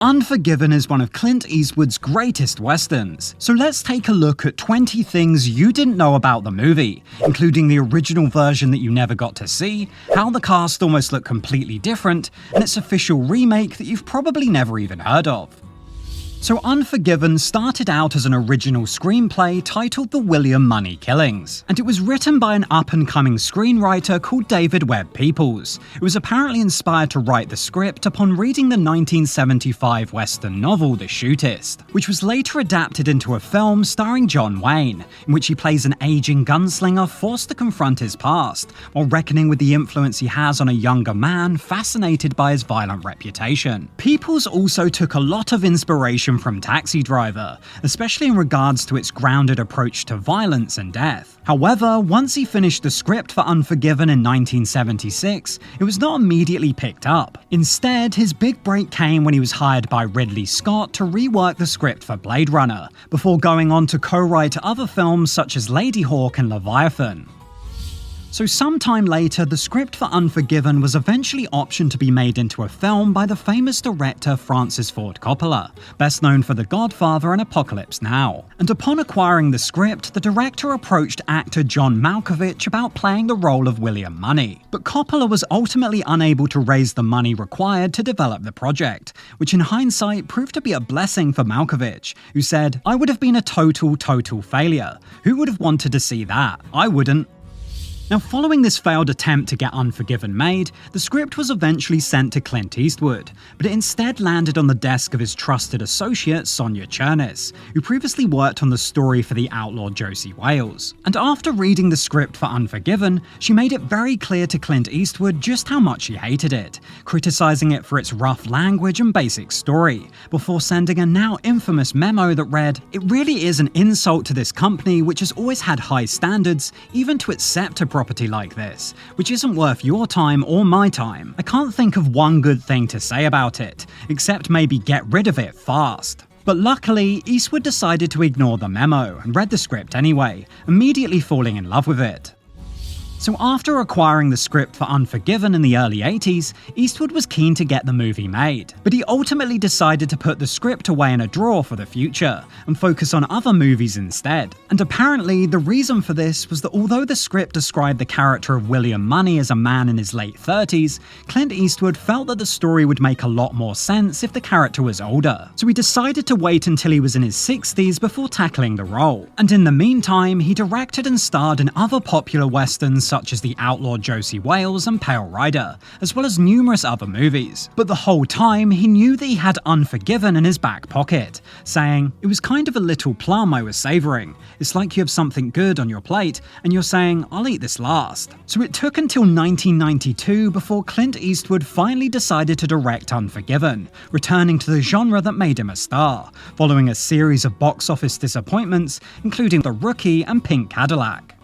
Unforgiven is one of Clint Eastwood's greatest westerns, so let's take a look at 20 things you didn't know about the movie, including the original version that you never got to see, how the cast almost looked completely different, and its official remake that you've probably never even heard of. So Unforgiven started out as an original screenplay titled The William Munny Killings, and it was written by an up-and-coming screenwriter called David Webb Peoples, who was apparently inspired to write the script upon reading the 1975 Western novel The Shootist, which was later adapted into a film starring John Wayne, in which he plays an aging gunslinger forced to confront his past, while reckoning with the influence he has on a younger man fascinated by his violent reputation. Peoples also took a lot of inspiration from Taxi Driver, especially in regards to its grounded approach to violence and death. However, once he finished the script for Unforgiven in 1976, it was not immediately picked up. Instead, his big break came when he was hired by Ridley Scott to rework the script for Blade Runner, before going on to co-write other films such as Ladyhawke and Leviathan. So sometime later, the script for Unforgiven was eventually optioned to be made into a film by the famous director Francis Ford Coppala, best known for The Godfather and Apocalypse Now. And upon acquiring the script, the director approached actor John Malkovich about playing the role of William Munny. But Coppala was ultimately unable to raise the money required to develop the project, which in hindsight proved to be a blessing for Malkovich, who said, "I would have been a total failure. Who would have wanted to see that? I wouldn't." Now, following this failed attempt to get Unforgiven made, the script was eventually sent to Clint Eastwood, but it instead landed on the desk of his trusted associate Sonia Chernis, who previously worked on the story for the outlaw Josie Wales. And after reading the script for Unforgiven, she made it very clear to Clint Eastwood just how much she hated it, criticizing it for its rough language and basic story, before sending a now infamous memo that read, "It really is an insult to this company which has always had high standards, even to accept a property like this, which isn't worth your time or my time. I can't think of one good thing to say about it, except maybe get rid of it fast." But luckily, Eastwood decided to ignore the memo and read the script anyway, immediately falling in love with it. So after acquiring the script for Unforgiven in the early 80s, Eastwood was keen to get the movie made, but he ultimately decided to put the script away in a drawer for the future, and focus on other movies instead. And apparently, the reason for this was that although the script described the character of William Munny as a man in his late 30s, Clint Eastwood felt that the story would make a lot more sense if the character was older. So he decided to wait until he was in his 60s before tackling the role. And in the meantime, he directed and starred in other popular westerns such as the outlaw Josie Wales and Pale Rider, as well as numerous other movies. But the whole time, he knew that he had Unforgiven in his back pocket, saying, "It was kind of a little plum I was savouring. It's like you have something good on your plate, and you're saying, I'll eat this last." So it took until 1992 before Clint Eastwood finally decided to direct Unforgiven, returning to the genre that made him a star, following a series of box office disappointments, including The Rookie and Pink Cadillac.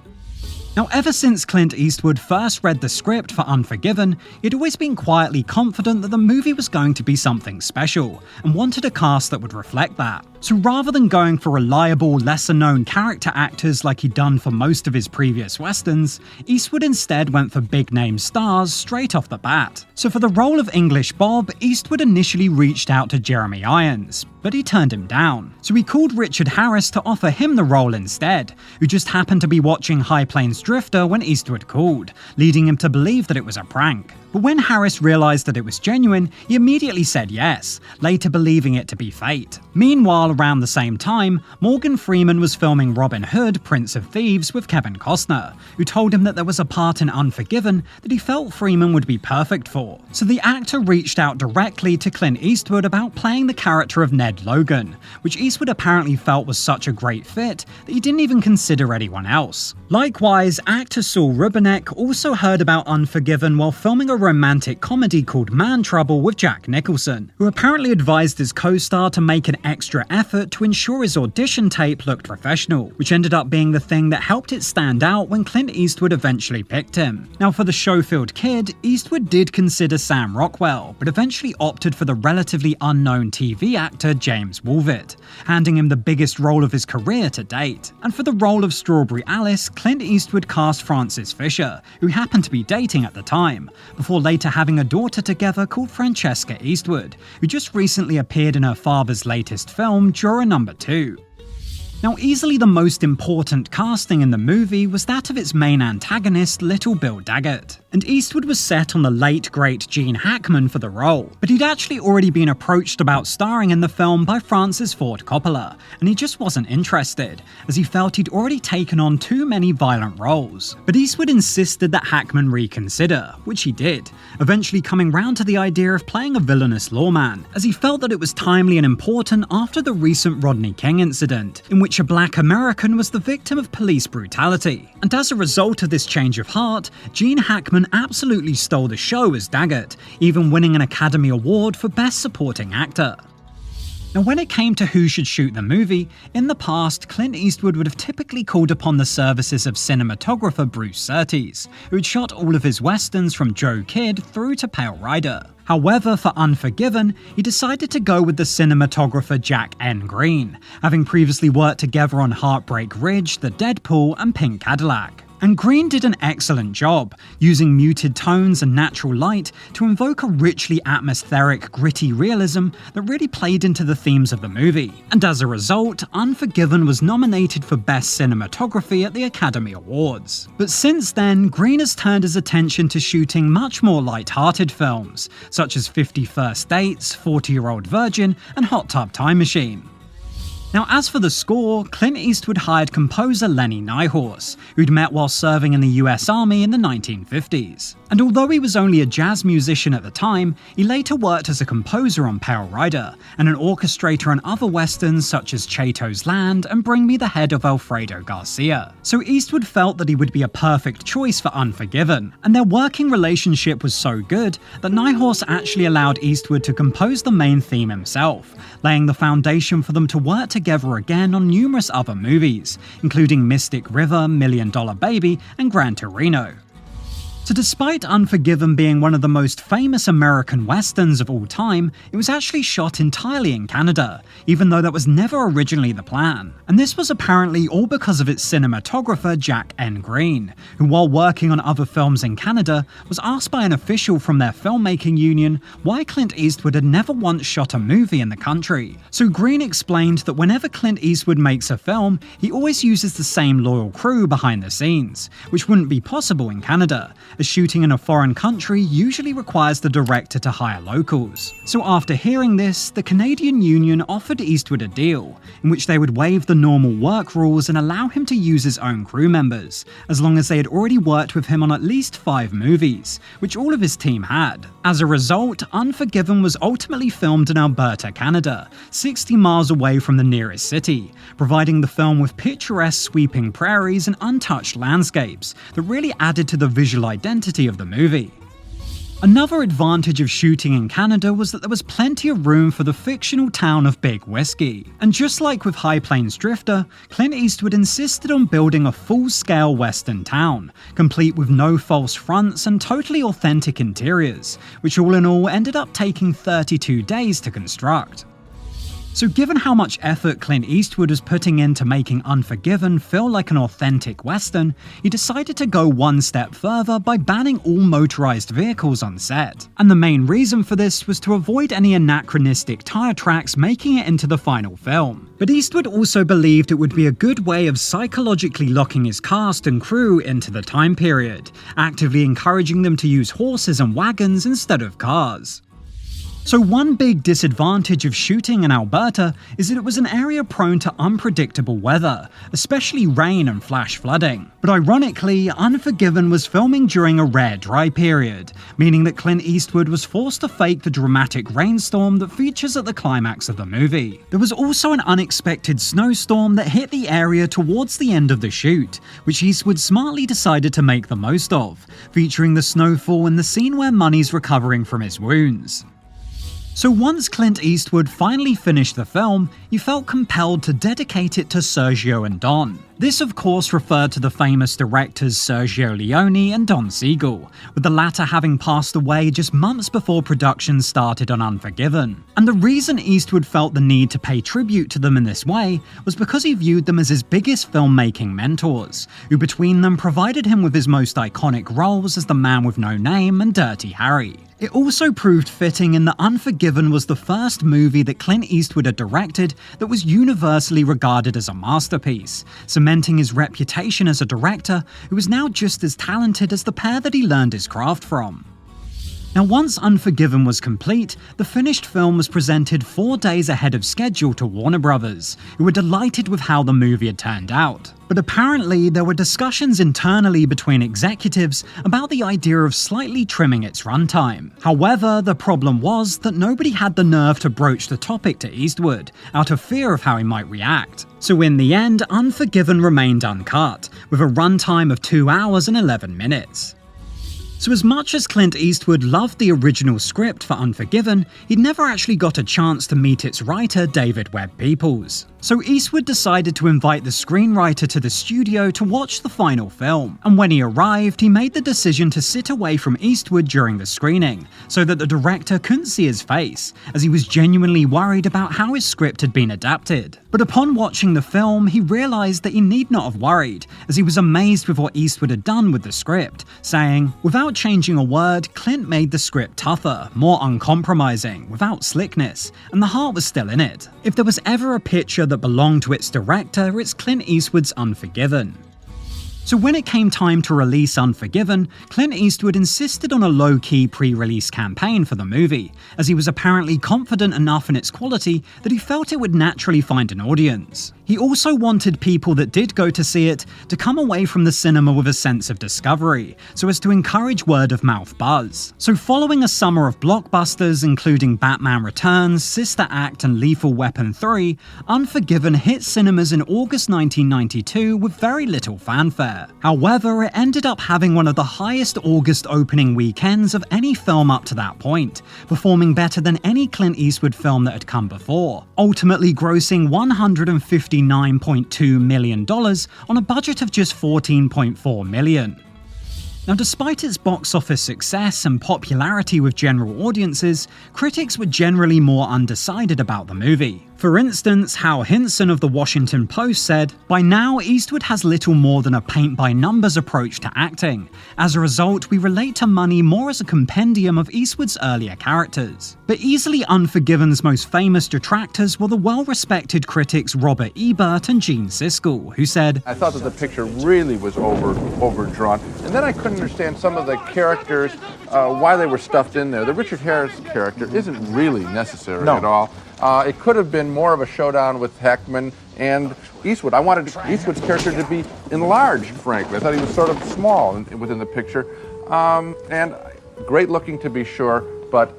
Now, ever since Clint Eastwood first read the script for Unforgiven, he'd always been quietly confident that the movie was going to be something special, and wanted a cast that would reflect that. So rather than going for reliable, lesser-known character actors like he'd done for most of his previous westerns, Eastwood instead went for big-name stars straight off the bat. So for the role of English Bob, Eastwood initially reached out to Jeremy Irons, but he turned him down. So he called Richard Harris to offer him the role instead, who just happened to be watching High Plains Drifter when Eastwood called, leading him to believe that it was a prank. But when Harris realized that it was genuine, he immediately said yes, later believing it to be fate. Meanwhile, around the same time, Morgan Freeman was filming Robin Hood, Prince of Thieves with Kevin Costner, who told him that there was a part in Unforgiven that he felt Freeman would be perfect for. So the actor reached out directly to Clint Eastwood about playing the character of Ned Logan, which Eastwood apparently felt was such a great fit that he didn't even consider anyone else. Likewise, actor Saul Rubinek also heard about Unforgiven while filming a romantic comedy called Man Trouble with Jack Nicholson, who apparently advised his co-star to make an extra effort to ensure his audition tape looked professional, which ended up being the thing that helped it stand out when Clint Eastwood eventually picked him. Now, for the Schofield Kid, Eastwood did consider Sam Rockwell, but eventually opted for the relatively unknown TV actor James Woolvett, handing him the biggest role of his career to date. And for the role of Strawberry Alice, Clint Eastwood cast Frances Fisher, who happened to be dating at the time, before before later having a daughter together called Francesca Eastwood, who just recently appeared in her father's latest film, Juror Number 2. Now, easily the most important casting in the movie was that of its main antagonist, Little Bill Daggett. And Eastwood was set on the late great Gene Hackman for the role, but he'd actually already been approached about starring in the film by Francis Ford Coppala, and he just wasn't interested, as he felt he'd already taken on too many violent roles. But Eastwood insisted that Hackman reconsider, which he did, eventually coming round to the idea of playing a villainous lawman, as he felt that it was timely and important after the recent Rodney King incident, in which a black American was the victim of police brutality. And as a result of this change of heart, Gene Hackman absolutely stole the show as Daggett, even winning an Academy Award for Best Supporting Actor. Now, when it came to who should shoot the movie, in the past, Clint Eastwood would have typically called upon the services of cinematographer Bruce Surtees, who had shot all of his westerns from Joe Kidd through to Pale Rider. However, for Unforgiven, he decided to go with the cinematographer Jack N. Green, having previously worked together on Heartbreak Ridge, The Deadpool, and Pink Cadillac. And Green did an excellent job, using muted tones and natural light to invoke a richly atmospheric, gritty realism that really played into the themes of the movie. And as a result, Unforgiven was nominated for Best Cinematography at the Academy Awards. But since then, Green has turned his attention to shooting much more light-hearted films, such as 50 First Dates, 40-Year-Old Virgin, and Hot Tub Time Machine. Now, as for the score, Clint Eastwood hired composer Lenny Nyhorse, who'd met while serving in the US Army in the 1950s. And although he was only a jazz musician at the time, he later worked as a composer on Pale Rider, and an orchestrator on other westerns such as Chato's Land and Bring Me the Head of Alfredo Garcia. So Eastwood felt that he would be a perfect choice for Unforgiven, and their working relationship was so good that Nyhorse actually allowed Eastwood to compose the main theme himself, laying the foundation for them to work together again on numerous other movies, including Mystic River, $1 Million Baby, and Gran Torino. So despite Unforgiven being one of the most famous American westerns of all time, it was actually shot entirely in Canada, even though that was never originally the plan. And this was apparently all because of its cinematographer Jack N. Green, who while working on other films in Canada, was asked by an official from their filmmaking union why Clint Eastwood had never once shot a movie in the country. So Green explained that whenever Clint Eastwood makes a film, he always uses the same loyal crew behind the scenes, which wouldn't be possible in Canada, as shooting in a foreign country usually requires the director to hire locals. So after hearing this, the Canadian Union offered Eastwood a deal, in which they would waive the normal work rules and allow him to use his own crew members, as long as they had already worked with him on at least 5 movies, which all of his team had. As a result, Unforgiven was ultimately filmed in Alberta, Canada, 60 miles away from the nearest city, providing the film with picturesque sweeping prairies and untouched landscapes that really added to the visual identity of the movie. Another advantage of shooting in Canada was that there was plenty of room for the fictional town of Big Whiskey. And just like with High Plains Drifter, Clint Eastwood insisted on building a full-scale western town, complete with no false fronts and totally authentic interiors, which all in all ended up taking 32 days to construct. So given how much effort Clint Eastwood was putting into making Unforgiven feel like an authentic western, he decided to go one step further by banning all motorized vehicles on set. And the main reason for this was to avoid any anachronistic tire tracks making it into the final film. But Eastwood also believed it would be a good way of psychologically locking his cast and crew into the time period, actively encouraging them to use horses and wagons instead of cars. So one big disadvantage of shooting in Alberta is that it was an area prone to unpredictable weather, especially rain and flash flooding. But ironically, Unforgiven was filming during a rare dry period, meaning that Clint Eastwood was forced to fake the dramatic rainstorm that features at the climax of the movie. There was also an unexpected snowstorm that hit the area towards the end of the shoot, which Eastwood smartly decided to make the most of, featuring the snowfall in the scene where Munny's recovering from his wounds. So once Clint Eastwood finally finished the film, he felt compelled to dedicate it to Sergio and Don. This of course referred to the famous directors Sergio Leone and Don Siegel, with the latter having passed away just months before production started on Unforgiven. And the reason Eastwood felt the need to pay tribute to them in this way was because he viewed them as his biggest filmmaking mentors, who between them provided him with his most iconic roles as the Man with No Name and Dirty Harry. It also proved fitting in that Unforgiven was the first movie that Clint Eastwood had directed that was universally regarded as a masterpiece, cementing his reputation as a director who was now just as talented as the pair that he learned his craft from. Now, once Unforgiven was complete, the finished film was presented 4 days ahead of schedule to Warner Brothers, who were delighted with how the movie had turned out. But apparently, there were discussions internally between executives about the idea of slightly trimming its runtime. However, the problem was that nobody had the nerve to broach the topic to Eastwood, out of fear of how he might react. So in the end, Unforgiven remained uncut, with a runtime of 2 hours and 11 minutes. So as much as Clint Eastwood loved the original script for Unforgiven, he'd never actually got a chance to meet its writer David Webb Peoples. So Eastwood decided to invite the screenwriter to the studio to watch the final film, and when he arrived, he made the decision to sit away from Eastwood during the screening, so that the director couldn't see his face, as he was genuinely worried about how his script had been adapted. But upon watching the film, he realised that he need not have worried, as he was amazed with what Eastwood had done with the script, saying, "Without changing a word, Clint made the script tougher, more uncompromising, without slickness, and the heart was still in it. If there was ever a picture that belonged to its director, it's Clint Eastwood's Unforgiven." So when it came time to release Unforgiven, Clint Eastwood insisted on a low-key pre-release campaign for the movie, as he was apparently confident enough in its quality that he felt it would naturally find an audience. He also wanted people that did go to see it to come away from the cinema with a sense of discovery, so as to encourage word-of-mouth buzz. So following a summer of blockbusters including Batman Returns, Sister Act and Lethal Weapon 3, Unforgiven hit cinemas in August 1992 with very little fanfare. However, it ended up having one of the highest August opening weekends of any film up to that point, performing better than any Clint Eastwood film that had come before, ultimately grossing $159.2 million on a budget of just $14.4 million. Now, despite its box office success and popularity with general audiences, critics were generally more undecided about the movie. For instance, Hal Hinson of the Washington Post said, "By now, Eastwood has little more than a paint-by-numbers approach to acting. As a result, we relate to Munny more as a compendium of Eastwood's earlier characters." But easily Unforgiven's most famous detractors were the well-respected critics Robert Ebert and Gene Siskel, who said, "I thought that the picture really was overdrawn, and then I couldn't understand some of the characters, why they were stuffed in there. The Richard Harris character isn't really necessary at all. It could have been more of a showdown with Hackman and Eastwood. I wanted Eastwood's character to be enlarged, frankly. I thought he was sort of small within the picture, and great looking to be sure, but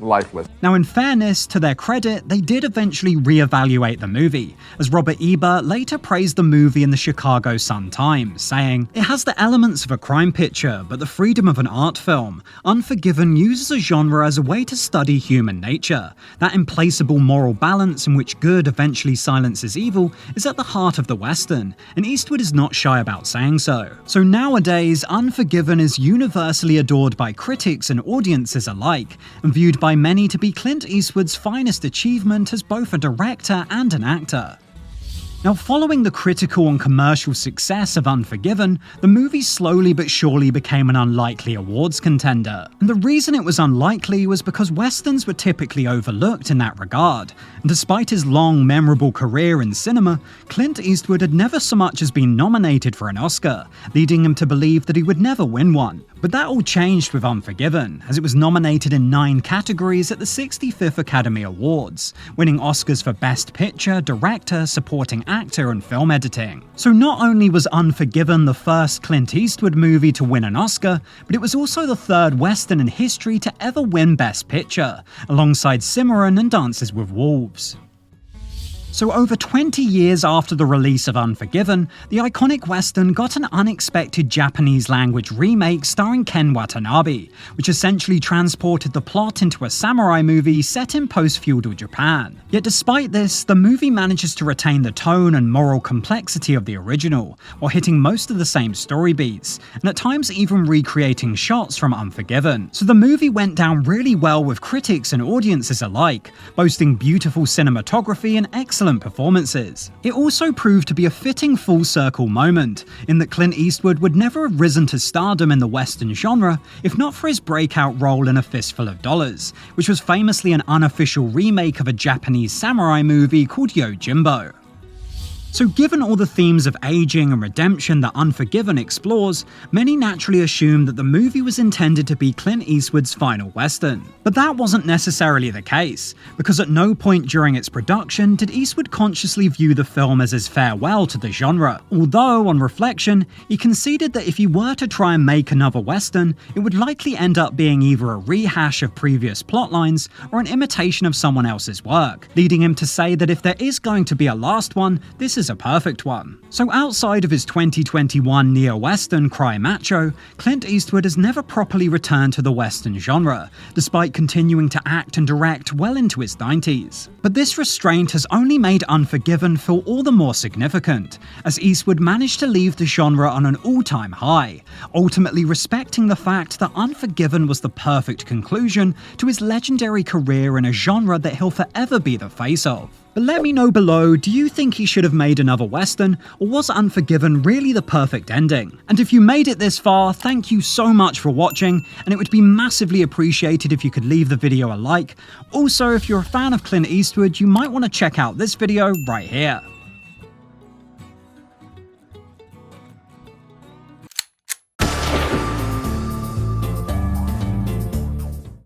lifeless." Now, in fairness, to their credit, they did eventually re-evaluate the movie, as Robert Ebert later praised the movie in the Chicago Sun-Times, saying, "It has the elements of a crime picture, but the freedom of an art film. Unforgiven uses a genre as a way to study human nature. That implacable moral balance in which good eventually silences evil is at the heart of the Western, and Eastwood is not shy about saying so." So nowadays, Unforgiven is universally adored by critics and audiences alike, and viewed by many to be Clint Eastwood's finest achievement as both a director and an actor. Now, following the critical and commercial success of Unforgiven, the movie slowly but surely became an unlikely awards contender. And the reason it was unlikely was because westerns were typically overlooked in that regard. And despite his long, memorable career in cinema, Clint Eastwood had never so much as been nominated for an Oscar, leading him to believe that he would never win one. But that all changed with Unforgiven, as it was nominated in 9 categories at the 65th Academy Awards, winning Oscars for Best Picture, Director, Supporting Actor, and Film Editing. So not only was Unforgiven the first Clint Eastwood movie to win an Oscar, but it was also the third Western in history to ever win Best Picture, alongside Cimarron and Dances with Wolves. So over 20 years after the release of Unforgiven, the iconic western got an unexpected Japanese-language remake starring Ken Watanabe, which essentially transported the plot into a samurai movie set in post-feudal Japan. Yet despite this, the movie manages to retain the tone and moral complexity of the original, while hitting most of the same story beats, and at times even recreating shots from Unforgiven. So the movie went down really well with critics and audiences alike, boasting beautiful cinematography and excellent performances. It also proved to be a fitting full-circle moment, in that Clint Eastwood would never have risen to stardom in the western genre if not for his breakout role in A Fistful of Dollars, which was famously an unofficial remake of a Japanese samurai movie called Yojimbo. So given all the themes of aging and redemption that Unforgiven explores, many naturally assume that the movie was intended to be Clint Eastwood's final western. But that wasn't necessarily the case, because at no point during its production did Eastwood consciously view the film as his farewell to the genre, although, on reflection, he conceded that if he were to try and make another western, it would likely end up being either a rehash of previous plotlines or an imitation of someone else's work, leading him to say that if there is going to be a last one, this is a perfect one. So outside of his 2021 neo-western Cry Macho, Clint Eastwood has never properly returned to the western genre, despite continuing to act and direct well into his 90s. But this restraint has only made Unforgiven feel all the more significant, as Eastwood managed to leave the genre on an all-time high, ultimately respecting the fact that Unforgiven was the perfect conclusion to his legendary career in a genre that he'll forever be the face of. But let me know below, do you think he should have made another western, or was Unforgiven really the perfect ending? And if you made it this far, thank you so much for watching, and it would be massively appreciated if you could leave the video a like. Also, if you're a fan of Clint Eastwood, you might want to check out this video right here.